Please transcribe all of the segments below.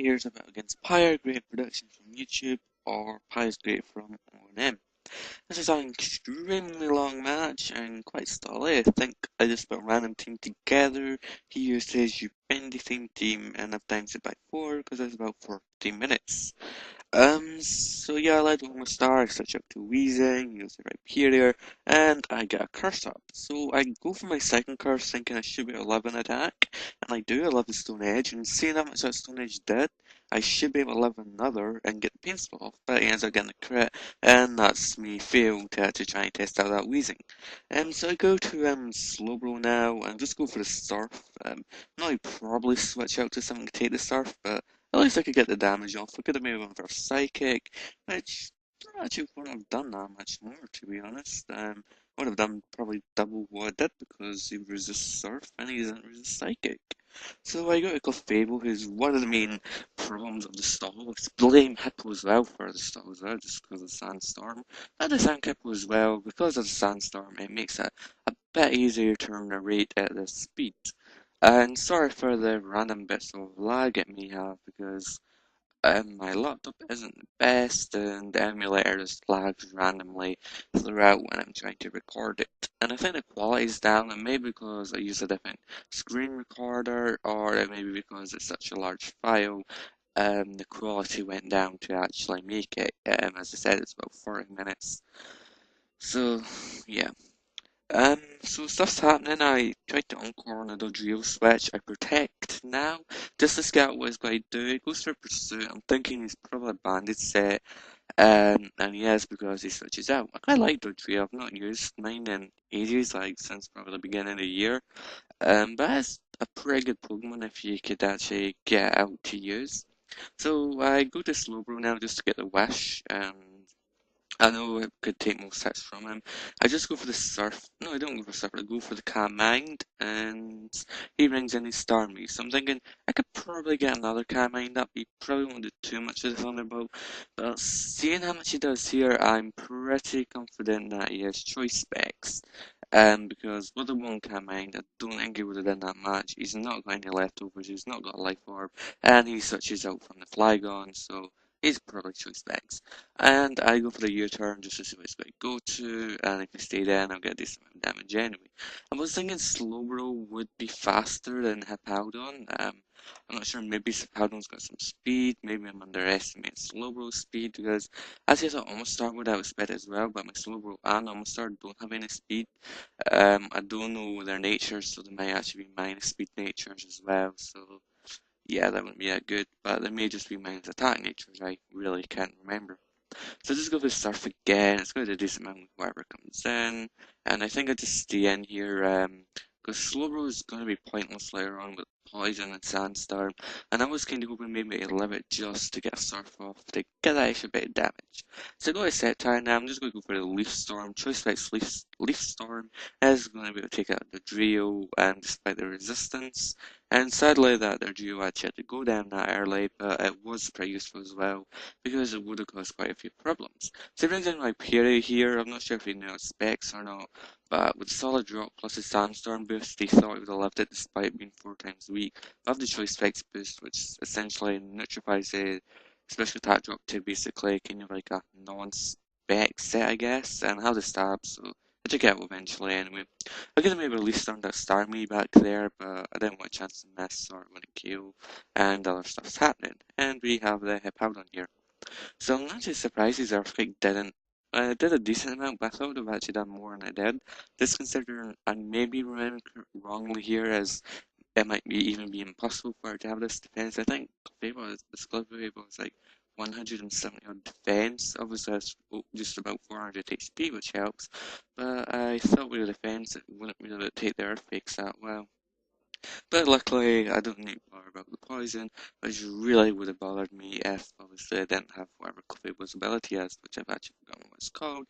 here's about against PieRGreatProductions from YouTube or PieRGreat from O&M. This is an extremely long match and quite stally. I think I just put a random team together. He uses you bend the same team and I've times it by 4 because it's about 14 minutes. So yeah, I led with my star, I switch up to Wheezing, use the right period, and I get a curse up. So I go for my second curse thinking I should be 11 attack, and I do 11 Stone Edge, and seeing how much that Stone Edge did, I should be able to 11 another and get the pain spell off, but he ends up getting a crit, and that's me fail to try and test out that Wheezing. So I go to Slowbro now, and just go for the Surf. Now I probably switch out to something to take the Surf, but at least I could get the damage off. I could have maybe gone for a Psychic, which I actually wouldn't have done that much more, to be honest. Would have done probably double what I did because he resists Surf and he doesn't resist Psychic. So I got to Clefable, who's one of the main problems of the stall. It's blame Hippo as well for the stall as well, just because of Sandstorm. I just think Hippo as well, because of the Sandstorm, it makes it a bit easier to narrate at this speed. And sorry for the random bits of lag it may have because my laptop isn't the best and the emulator just lags randomly throughout when I'm trying to record it. And I think the quality's down, and maybe because I use a different screen recorder, or it may be because it's such a large file, the quality went down to actually make it. As I said, it's about 40 minutes. So, yeah. So stuff's happening. I tried to encore on a Dodrio switch. I protect now. Just to scout what he's going to do. He goes for pursuit. I'm thinking he's probably a bandit set. And yes, because he switches out. I quite like Dodrio. I've not used mine in ages, like since probably the beginning of the year. But it's a pretty good Pokemon if you could actually get it out to use. So I go to Slowbro now just to get the wish. I know it could take most hits from him. I just go for the surf. No, I don't go for surf. I go for the calm mind, and he rings in his star me. So I'm thinking I could probably get another calm mind up. He probably won't do too much of the Thunderbolt, but seeing how much he does here, I'm pretty confident that he has choice specs. Because with the one calm mind, I don't think he would have done that much. He's not got any leftovers. He's not got a life orb, and he switches out from the Flygon, so he's probably choice specs. And I go for the U-turn just to see what it's going to go to, and if I stay there, I'll get a decent amount of damage anyway. I was thinking Slowbro would be faster than Hippowdon. I'm not sure, maybe Hippowdon's got some speed, maybe I'm underestimating Slowbro's speed, because as I thought Almastar would have speed as well, but my Slowbro and Almastar don't have any speed. I don't know their natures, so they might actually be minus speed natures as well, so yeah, that wouldn't be that good, but they may just be minus attack natures, I really can't remember. So just go for Surf again. It's going to do a decent amount with whatever comes in. And I think I just stay in here because Slowbro is going to be pointless later on with Poison and Sandstorm. And I was kind of hoping maybe I'd live it just to get a Surf off to get that extra bit of damage. So I go to set time now. I'm just going to go for the Leaf Storm. Choice Specs Leaf Storm is going to be able to take out the Drio despite the resistance. And sadly that the Drio actually had to go down that early, but it was pretty useful as well because it would have caused quite a few problems. So it brings in my Piri here. I'm not sure if he knows specs or not, but with Solid Rock plus his Sandstorm boost, he thought he would have left it despite being 4 times weak. I have the Choice Specs boost, which essentially neutralifies a special attack drop to basically kind of like a non-spec set, I guess, and have the stab, so I took it out eventually anyway. I could have maybe released on that Star Me back there, but I didn't want a chance to miss or win a kill, and other stuff's happening. And we have the Hippowdon here. So I'm actually surprised his Earthquake didn't. It did a decent amount, but I thought it would have actually done more than it did. Just considering I may be remembering wrongly here, as it might be even be impossible for it to have this defense. I think this Clefable is like 170 on defense. Obviously, that's just about 400 HP, which helps. But I thought with the defense, it wouldn't really take the Earthquakes that well. But luckily, I don't need to bother about the poison, which really would have bothered me if obviously I didn't have whatever Clefable's ability is, which I've actually forgotten what it's called,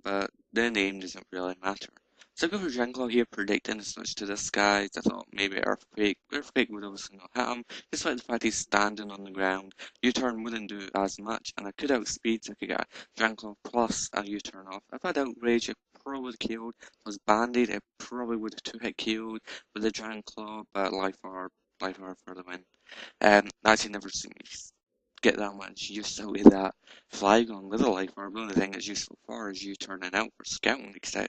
but the name doesn't really matter. So I go for Dranclaw here, predicting a switch to this guy. I thought maybe Earthquake. Earthquake would obviously not hit him, despite the fact he's standing on the ground. U-turn wouldn't do as much, and I could outspeed, so I could get Dranclaw plus a U-turn off. If I had Outrage, it probably would have killed. If I was Banded, it probably would have 2-hit killed with the Giant Claw, but Life Orb Life Orb for the win. Actually never seen me get that much use out of that Flygon with a Life Orb. The only thing it's useful for is you turning out for scouting, etc.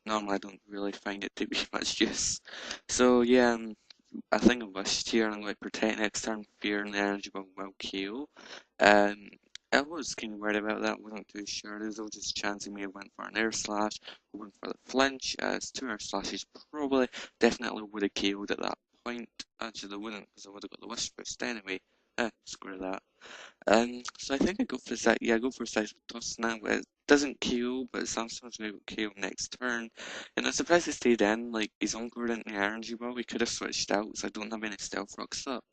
Normally I don't really find it to be much use. So yeah, I think I wished here and I'm going to protect next turn, fear and the energy bomb will kill. Um, I was kind of worried about that, wasn't too sure. There's all just chance he may have went for an air slash, or went for the flinch, as two air slashes probably definitely would have killed at that point. Actually they wouldn't, because I would have got the wish boost anyway. Screw that. So I think I go for I go for Seismic Toss now. It doesn't kill, but Samsung's maybe kill next turn. And I'm surprised he stayed in. Like he's Encore into the energy ball. We could have switched out, so I don't have any stealth rocks up.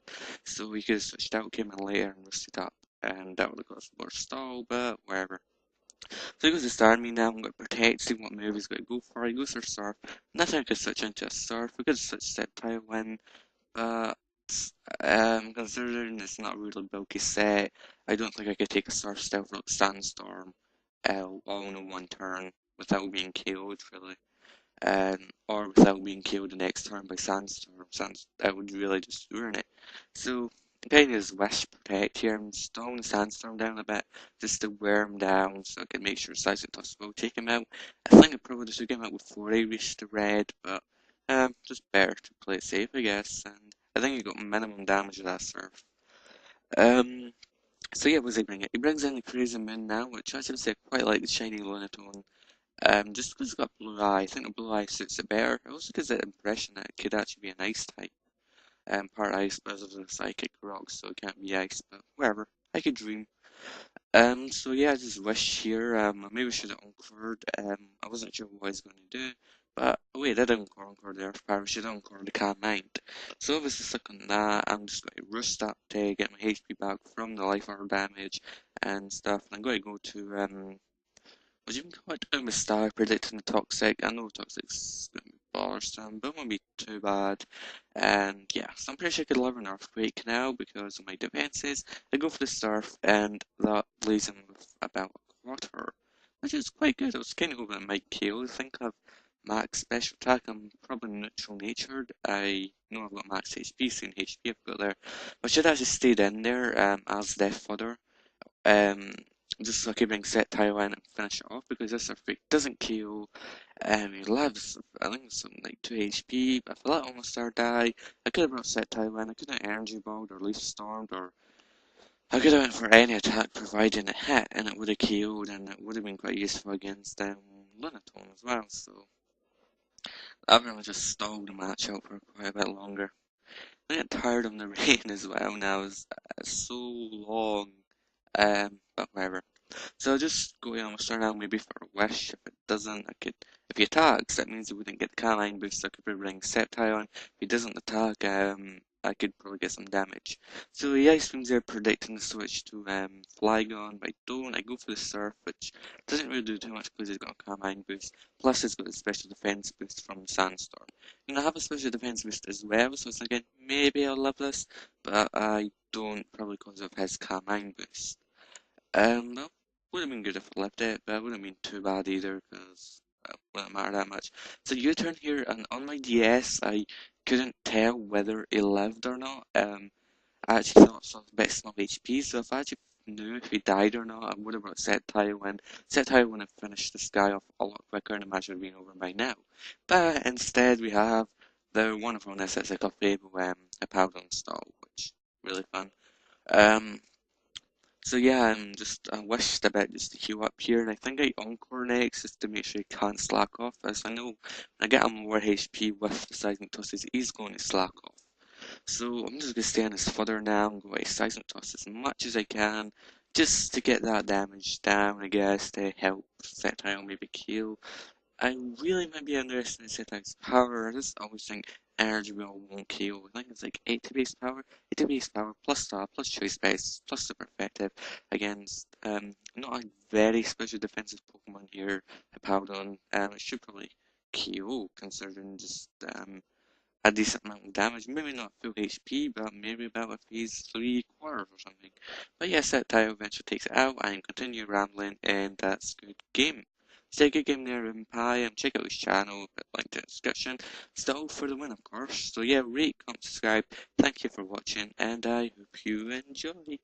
So we could have switched out, came in later and roasted up, and that would have caused more stall. But whatever. So he goes to start me now. I'm going to protect, see what move he's going to go for. He goes for Surf. Nothing I could switch into a Surf. We could switch Set Tile win. But considering it's not a really bulky set, I don't think I could take a Surf Stealth Rock Sandstorm all in one turn without being killed, really. Or without being killed the next turn by Sandstorm. That would really just ruin it. So, kind of just Wish Protect here. I'm stalling Sandstorm down a bit just to wear him down so I can make sure Seismic Toss will take him out. I think I probably should get him out before I reach the red, but just better to play it safe, I guess. And I think he got minimum damage with that Surf. Um, so yeah, what does he bring it? He brings in the Crazy Moon now, which I should say I quite like the shiny Lunatone. Just because it's got blue eye, I think the blue eye suits it better. It also gives the impression that it could actually be an ice type. Part ice, but as a psychic rock, so it can't be ice, but whatever. I could dream. So yeah, I just wish here. I maybe should have encored. I wasn't sure what I was going to do, but oh wait, I didn't encore the Earth Power. I should have encored the Cat Mind. So obviously stuck on that. I'm just going to roost up to get my HP back from the Life Orb damage and stuff. And I'm going to go to what do you call it? Star predicting the Toxic. I know Toxic's going to be bothersome, but it won't be too bad. And yeah, so I'm pretty sure I could live an Earthquake now because of my defenses. I go for the Surf, and that leaves him with about a quarter, which is quite good. I was kind of hoping it might kill. I think I've max special attack. I'm probably neutral natured. I know I've got max HP, same HP I've got there. I should have just stayed in there as Death Fodder. Um, just so I can bring Set Taiwan and finish it off because this Earthquake doesn't kill. He lives, I think it's something like 2 HP, but if I let Almost Star die, I could have brought Set Taiwan, I could have Energy Balled or Leaf Stormed, or I could have went for any attack providing a hit and it would have killed and it would have been quite useful against Lunatone as well, so I've really just stalled the match out for quite a bit longer. I get tired of the rain as well now, it's so long, but whatever. So I'll just go in almost now maybe for a wish. If it doesn't, I could. If he attacks, that means he wouldn't get the canine boost. I could probably bring Sceptile on. If he doesn't attack, I could probably get some damage. So the Ice Beams are predicting the switch to Flygon, but I don't. I go for the Surf, which doesn't really do too much because he's got a canine boost. Plus, he's got a special defense boost from Sandstorm. I have a special defense boost as well, so it's thinking maybe I'll love this, but I don't probably because of his canine boost. Well, would have been good if I left it, but it wouldn't have been too bad either, because it wouldn't matter that much. So U-turn here, and on my DS, I couldn't tell whether he lived or not. I actually thought it was a bit small HP, so if I actually knew if he died or not, I would have brought Set Taiwan. Set Taiwan would have finished this guy off a lot quicker, and imagine it being over by now. But instead, we have the wonderful necessity of Fable, a Powder Stall, which is really fun. Um, so yeah, I wished a bit just to heal up here, and I think I Encore next just to make sure he can't slack off, as I know when I get him more HP with the Seismic Tosses, he's going to slack off. So I'm just going to stay on his fodder now and go to Seismic Toss as much as I can, just to get that damage down, I guess, to help Sceptile maybe kill. I really might be underestimating Setag's power. I just always think energy will won't kill. I think it's like 80 base power, 80 base power plus star, plus choice base, plus super effective against not a very special defensive Pokemon here, Hippowdon. It should probably KO considering just a decent amount of damage. Maybe not full HP, but maybe about if he's 3/4 or something. But yes, that Tile eventually takes it out and continue rambling, and that's good game. Say good game there in Pie and check out his channel, link in the description. Still for the win, of course. So yeah, rate, comment, subscribe. Thank you for watching, and I hope you enjoyed.